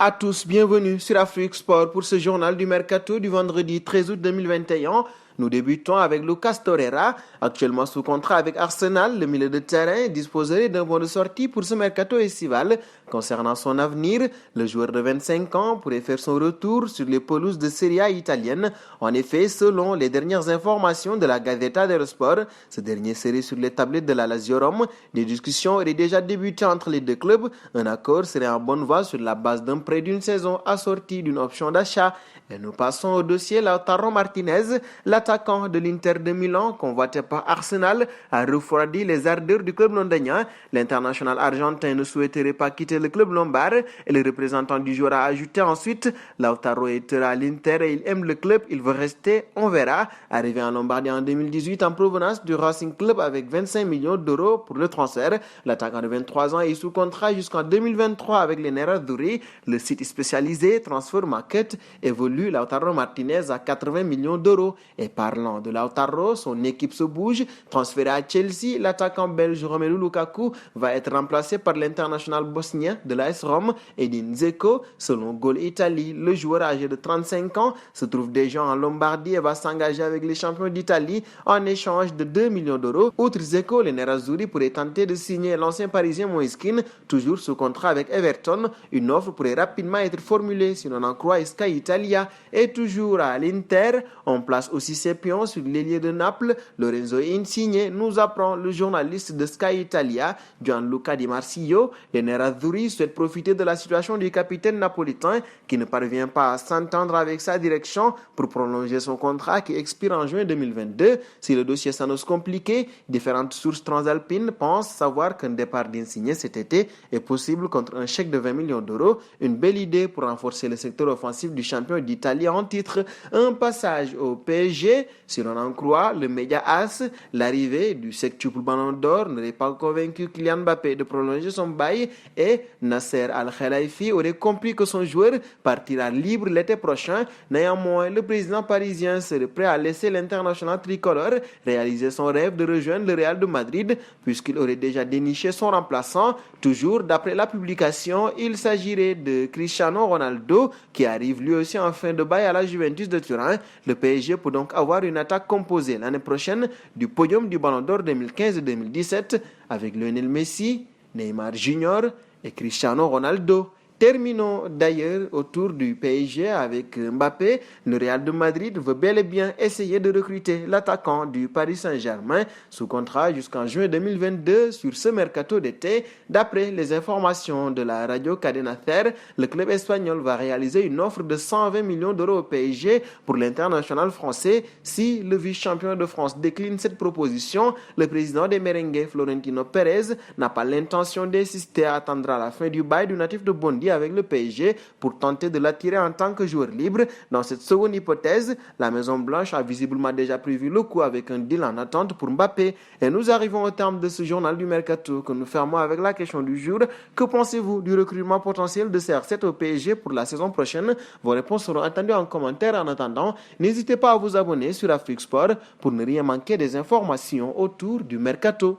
à tous, bienvenue sur Afrique Sport pour ce journal du Mercato du vendredi 13 août 2021. Nous débutons avec Lucas Torreira, actuellement sous contrat avec Arsenal. Le milieu de terrain disposerait d'un bon de sortie pour ce mercato estival. Concernant son avenir, le joueur de 25 ans pourrait faire son retour sur les pelouses de Serie A italienne. En effet, selon les dernières informations de la Gazzetta dello Sport, ce dernier serait sur les tablettes de la Lazio Rome. Des discussions auraient déjà débuté entre les deux clubs. Un accord serait en bonne voie sur la base d'un prêt d'une saison assorti d'une option d'achat. Et nous passons au dossier Lautaro Martinez. L'attaquant de l'Inter de Milan, convoité par Arsenal, a refroidi les ardeurs du club londonien. L'international argentin ne souhaiterait pas quitter le club lombard et le représentant du joueur a ajouté ensuite: Lautaro est à l'Inter et il aime le club, il veut rester, on verra. Arrivé en Lombardie en 2018 en provenance du Racing Club avec 25 millions d'euros pour le transfert, l'attaquant de 23 ans est sous contrat jusqu'en 2023 avec les Nerazzurri. Le site spécialisé Transfer Market évolue Lautaro Martinez à 80 millions d'euros. Et parlant de Lautaro, son équipe se bouge. Transféré à Chelsea, l'attaquant belge Romelu Lukaku va être remplacé par l'international bosnien de l'AS Rome, Edin Dzeko. Selon Goal Italy, le joueur âgé de 35 ans se trouve déjà en Lombardie et va s'engager avec les champions d'Italie en échange de 2 millions d'euros. Outre Dzeko, les Nerazzurri pourraient tenter de signer l'ancien parisien Moïse Kean, toujours sous contrat avec Everton. Une offre pourrait rapidement être formulée si l'on en croit Sky Italia. Et toujours à l'Inter, on place aussi ses pions sur l'ailier de Naples, Lorenzo Insigne, nous apprend le journaliste de Sky Italia, Gianluca Di Marsilio. Les Nerazzurri souhaitent profiter de la situation du capitaine napolitain qui ne parvient pas à s'entendre avec sa direction pour prolonger son contrat qui expire en juin 2022. Si le dossier s'annonce compliqué, différentes sources transalpines pensent savoir qu'un départ d'Insigne cet été est possible contre un chèque de 20 millions d'euros. Une belle idée pour renforcer le secteur offensif du champion d'Italie en titre. Un passage au PSG, si l'on en croit le média AS, l'arrivée du septuple Ballon d'Or n'aurait pas convaincu Kylian Mbappé de prolonger son bail et Nasser Al-Khelaifi aurait compris que son joueur partira libre l'été prochain. Néanmoins, le président parisien serait prêt à laisser l'international tricolore réaliser son rêve de rejoindre le Real de Madrid puisqu'il aurait déjà déniché son remplaçant. Toujours d'après la publication, il s'agirait de Cristiano Ronaldo qui arrive lui aussi en fin de bail à la Juventus de Turin. Le PSG peut donc avoir une attaque composée l'année prochaine du podium du Ballon d'Or 2015 et 2017 avec Lionel Messi, Neymar Junior et Cristiano Ronaldo. Terminons d'ailleurs autour du PSG avec Mbappé. Le Real de Madrid veut bel et bien essayer de recruter l'attaquant du Paris Saint-Germain sous contrat jusqu'en juin 2022 sur ce mercato d'été. D'après les informations de la radio Cadena Ser, le club espagnol va réaliser une offre de 120 millions d'euros au PSG pour l'international français. Si le vice-champion de France décline cette proposition, le président des Merengues, Florentino Pérez, n'a pas l'intention d'insister à attendre à la fin du bail du natif de Bondy avec le PSG pour tenter de l'attirer en tant que joueur libre. Dans cette seconde hypothèse, la Maison Blanche a visiblement déjà prévu le coup avec un deal en attente pour Mbappé. Et nous arrivons au terme de ce journal du Mercato que nous fermons avec la question du jour. Que pensez-vous du recrutement potentiel de CR7 au PSG pour la saison prochaine? Vos réponses seront attendues en commentaire. En attendant, n'hésitez pas à vous abonner sur Afrique Sport pour ne rien manquer des informations autour du Mercato.